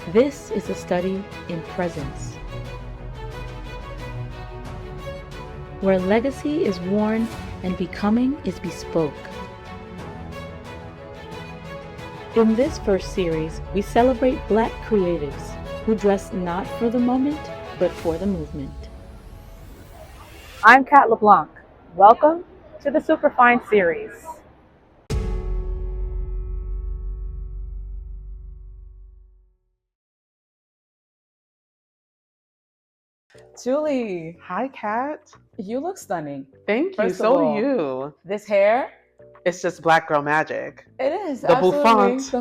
This is a study in presence, where legacy is worn and becoming is bespoke. In this first series, we celebrate Black creatives who dress not for the moment, but for the movement. I'm Kat LeBlanc. Welcome to the Superfine Series. Julie, Hi, Kat. you look stunning. Thank you. First of So do all, you. This hair, It's just Black girl magic. it is. The absolutely. bouffant.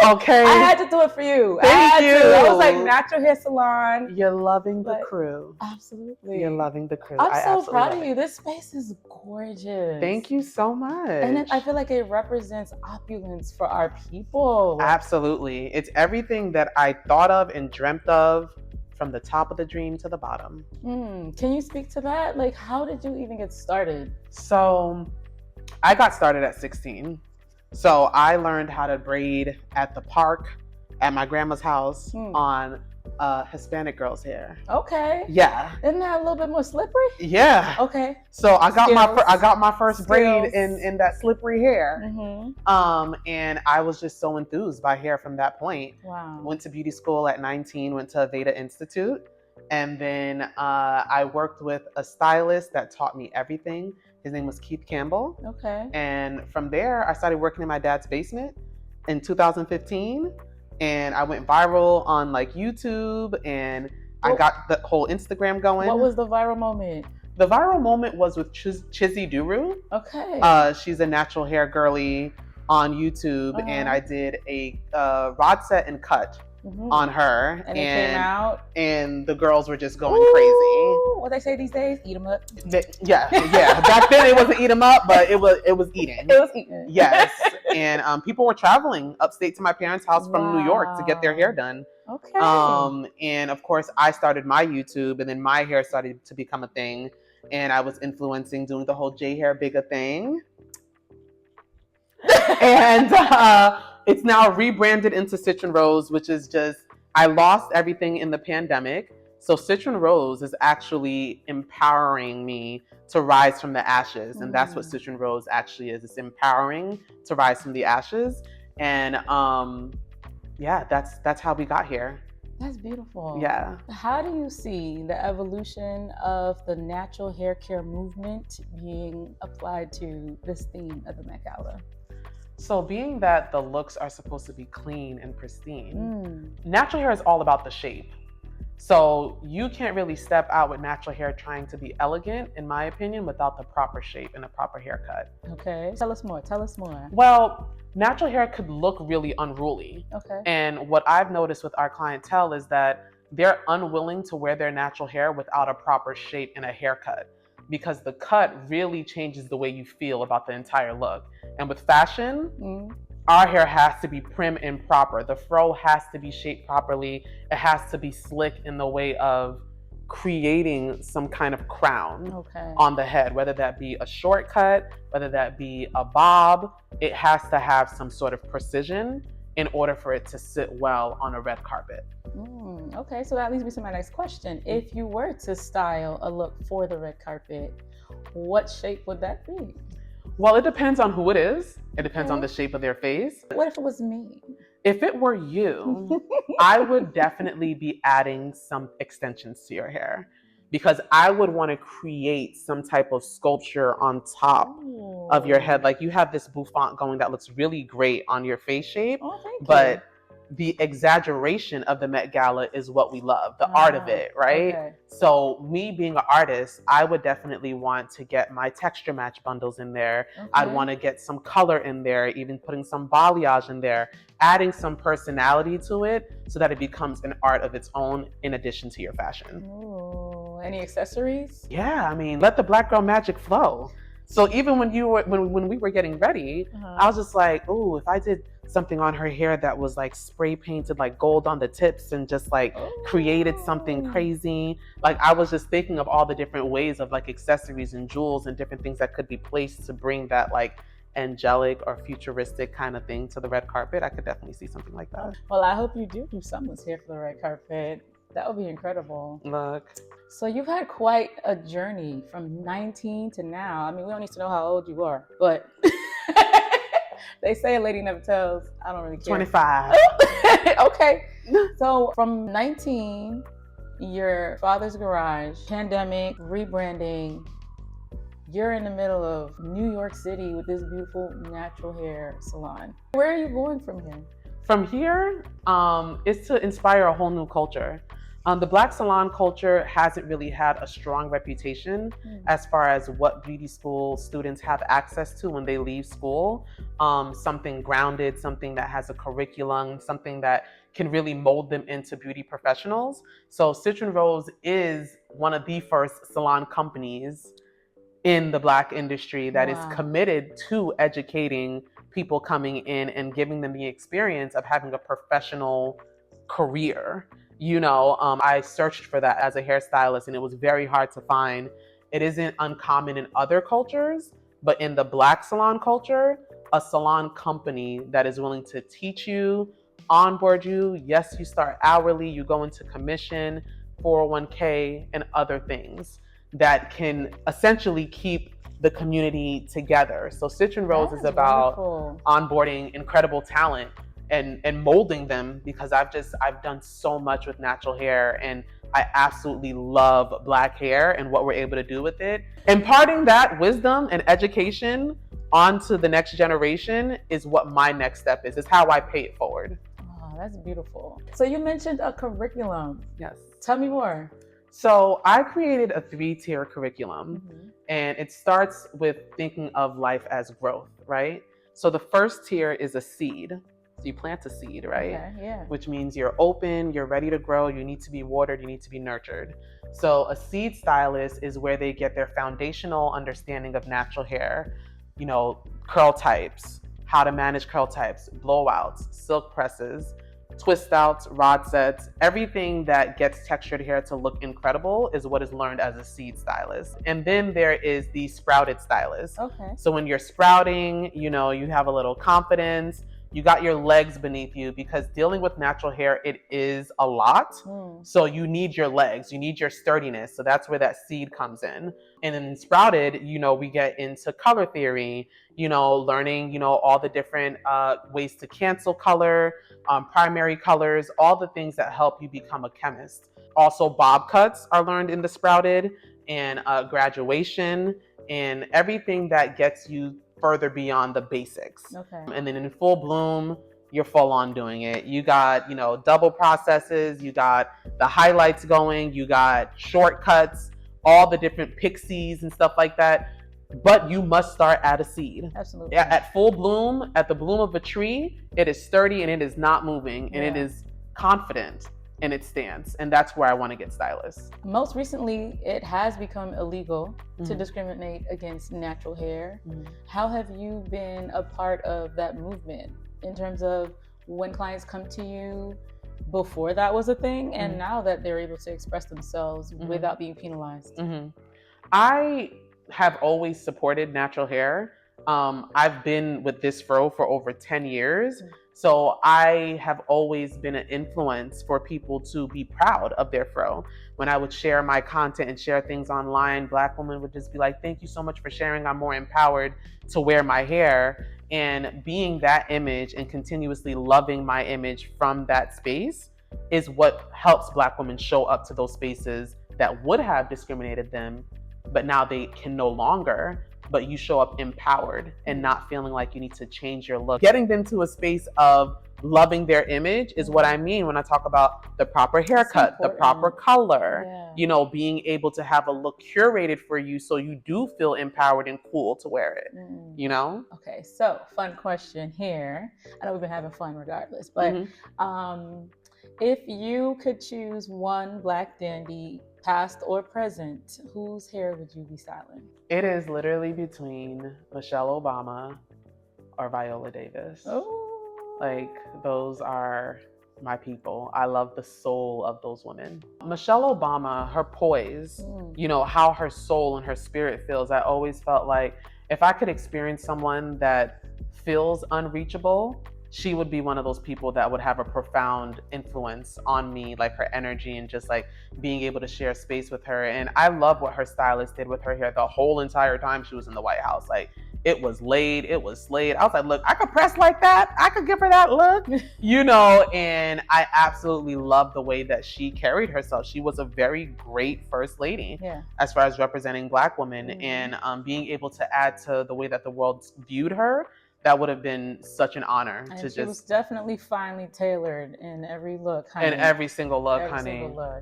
Okay. I had to do it for you. Thank you. I was like, natural hair salon. You're loving the crew. Absolutely. You're loving the crew. I'm so proud of you. This space is gorgeous. Thank you so much. And I feel like it represents opulence for our people. Absolutely. It's everything that I thought of and dreamt of, from the top of the dream to the bottom. Can you speak to that? Like, how did you even get started? So I got started at 16. So I learned how to braid at the park at my grandma's house on Hispanic girl's hair. Okay. Yeah. Isn't that a little bit more slippery? Yeah. Okay. So I got my first braid in that slippery hair. And I was just so enthused by hair from that point. Wow. Went to beauty school at 19, went to Veda Institute. And then I worked with a stylist that taught me everything. His name was Keith Campbell. Okay. And from there, I started working in my dad's basement in 2015. And I went viral on like YouTube, and I got the whole Instagram going. What was the viral moment? The viral moment was with Chizzy Duru. Okay. She's a natural hair girly on YouTube, and I did a rod set and cut on her, and it came out, and the girls were just going crazy. What they say these days, eat them up. Yeah. Back then it wasn't eat them up, but it was eating. It was eating. Yes, and people were traveling upstate to my parents' house from New York to get their hair done. Okay. And of course, I started my YouTube, and then my hair started to become a thing, and I was influencing, doing the whole J hair bigger thing. And it's now rebranded into Citryne Rose, which is just, I lost everything in the pandemic. So Citryne Rose is actually empowering me to rise from the ashes. And that's what Citryne Rose actually is. It's empowering to rise from the ashes. And that's how we got here. That's beautiful. Yeah. How do you see the evolution of the natural hair care movement being applied to this theme of the Met Gala? So being that the looks are supposed to be clean and pristine, natural hair is all about the shape. So you can't really step out with natural hair trying to be elegant, in my opinion, without the proper shape and a proper haircut. Okay. Tell us more. Well, natural hair could look really unruly. Okay. And what I've noticed with our clientele is that they're unwilling to wear their natural hair without a proper shape and a haircut, because the cut really changes the way you feel about the entire look. And with fashion, our hair has to be prim and proper. The fro has to be shaped properly. It has to be slick in the way of creating some kind of crown on the head, whether that be a short cut, whether that be a bob. It has to have some sort of precision in order for it to sit well on a red carpet. Okay, so that leads me to my next question. If you were to style a look for the red carpet, what shape would that be? Well, it depends on who it is. It depends on the shape of their face. What if it was me? If it were you, I would definitely be adding some extensions to your hair, because I would want to create some type of sculpture on top of your head. Like, you have this bouffant going that looks really great on your face shape, but the exaggeration of the Met Gala is what we love, the art of it, right? Okay. So me being an artist, I would definitely want to get my texture match bundles in there. I'd want to get some color in there, even putting some balayage in there, adding some personality to it so that it becomes an art of its own in addition to your fashion. Ooh, any accessories? Yeah, I mean, let the Black girl magic flow. So even when we were getting ready, I was just like, ooh, if I did something on her hair that was like spray painted like gold on the tips and just like created something crazy. Like, I was just thinking of all the different ways of like accessories and jewels and different things that could be placed to bring that like angelic or futuristic kind of thing to the red carpet, I could definitely see something like that. Well, I hope you do someone's here for the red carpet. That would be incredible. Look. So you've had quite a journey from 19 to now. I mean, we don't need to know how old you are, but they say a lady never tells. I don't really care. 25. Okay. So from 19, your father's garage, pandemic, rebranding, you're in the middle of New York City with this beautiful natural hair salon. Where are you going from here? From here, is to inspire a whole new culture. The Black salon culture hasn't really had a strong reputation as far as what beauty school students have access to when they leave school. Something grounded, something that has a curriculum, something that can really mold them into beauty professionals. So Citryne Rose is one of the first salon companies in the Black industry that is committed to educating people coming in and giving them the experience of having a professional career. I searched for that as a hairstylist and it was very hard to find. It isn't uncommon in other cultures, but in the Black salon culture, a salon company that is willing to teach you, onboard you. Yes, you start hourly, you go into commission, 401k, and other things that can essentially keep the community together. So Citryne Rose is about onboarding incredible talent and molding them, because I've done so much with natural hair and I absolutely love Black hair and what we're able to do with it. Imparting that wisdom and education onto the next generation is what my next step is how I pay it forward. Oh, that's beautiful. So you mentioned a curriculum. Yes. Tell me more. So I created a 3-tier curriculum, and it starts with thinking of life as growth, right? So the first tier is a seed. So you plant a seed, right? Okay, yeah. Which means you're open, you're ready to grow, you need to be watered, you need to be nurtured. So a seed stylist is where they get their foundational understanding of natural hair, curl types, how to manage curl types, blowouts, silk presses, twist outs, rod sets, everything that gets textured hair to look incredible is what is learned as a seed stylist. And then there is the sprouted stylist. Okay. So when you're sprouting, you have a little confidence, you got your legs beneath you, because dealing with natural hair, it is a lot. So you need your legs, you need your sturdiness. So that's where that seed comes in. And then sprouted, we get into color theory, learning, all the different ways to cancel color, primary colors, all the things that help you become a chemist. Also, bob cuts are learned in the sprouted, and graduation, and everything that gets you further beyond the basics. Okay. And then in full bloom, you're full on doing it. You got, double processes, you got the highlights going, you got shortcuts, all the different pixies and stuff like that. But you must start at a seed. Absolutely. At full bloom, at the bloom of a tree, it is sturdy and it is not moving, and it is confident in its stance. And that's where I want to get stylists. Most recently, it has become illegal to discriminate against natural hair. How have you been a part of that movement in terms of when clients come to you before that was a thing and now that they're able to express themselves without being penalized? I have always supported natural hair. I've been with this fro for over 10 years. So I have always been an influence for people to be proud of their fro. When I would share my content and share things online, Black women would just be like, thank you so much for sharing. I'm more empowered to wear my hair. And being that image and continuously loving my image from that space is what helps Black women show up to those spaces that would have discriminated them, but now they can no longer. But you show up empowered and not feeling like you need to change your look. Getting them to a space of loving their image is what I mean when I talk about the proper haircut, the proper color, being able to have a look curated for you so you do feel empowered and cool to wear it, Okay, so fun question here. I know we've been having fun regardless, but if you could choose one Black dandy, past or present, whose hair would you be styling? It is literally between Michelle Obama or Viola Davis. Oh. Like, those are my people. I love the soul of those women. Michelle Obama, her poise, how her soul and her spirit feels. I always felt like if I could experience someone that feels unreachable, she would be one of those people that would have a profound influence on me, like her energy and just like being able to share space with her. And I love what her stylist did with her hair the whole entire time she was in the White House. Like, it was laid, it was slayed. I was like, look, I could press like that. I could give her that look, and I absolutely love the way that she carried herself. She was a very great first lady as far as representing Black women, and being able to add to the way that the world viewed her. That would have been such an honor. And she was definitely finely tailored in every look, honey. In every single look,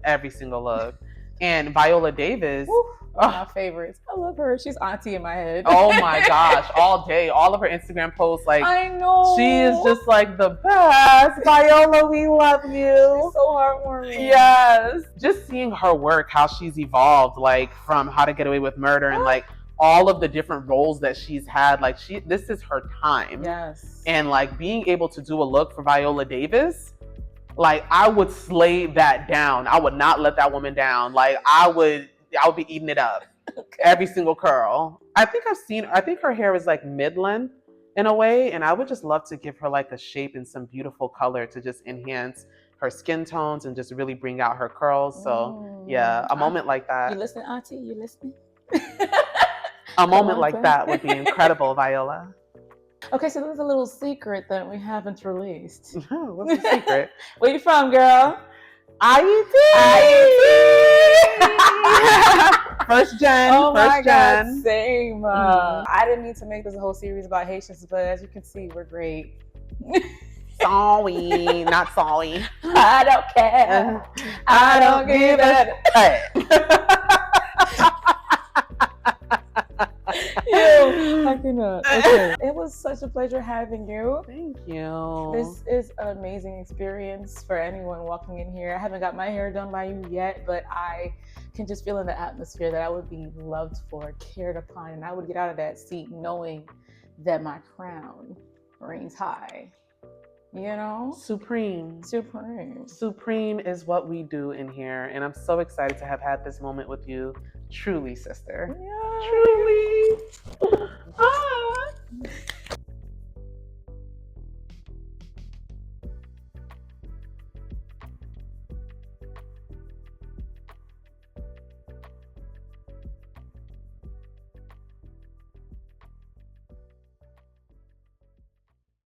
Every single look. And Viola Davis. Woo, one of my favorites. I love her. She's auntie in my head. Oh my gosh, all day. All of her Instagram posts, like, I know. She is just like the best. Viola, we love you. She's so heartwarming. Yes. Just seeing her work, how she's evolved, like from How to Get Away with Murder and like all of the different roles that she's had, like this is her time. Yes. And like being able to do a look for Viola Davis, like I would slay that down. I would not let that woman down. Like I would be eating it up. Okay. Every single curl. I think her hair is like mid-length in a way, and I would just love to give her like a shape and some beautiful color to just enhance her skin tones and just really bring out her curls. So yeah, a moment like that. You listening, auntie? You listening? A moment like that would be incredible, Viola. Okay, so there's a little secret that we haven't released. What's the secret? Where you from, girl? IUT! First gen. Oh my first gen. God, same. I didn't mean to make this a whole series about Haitians, but as you can see, we're great. Sorry, not sorry. I don't care. I don't give it. I cannot. Okay. It was such a pleasure having you. Thank you. This is an amazing experience for anyone walking in here. I haven't got my hair done by you yet, but I can just feel in the atmosphere that I would be loved for, cared upon, and I would get out of that seat knowing that my crown reigns high. You know? Supreme. Supreme. Supreme is what we do in here, and I'm so excited to have had this moment with you. Truly, sister. Yeah. Truly. Ah.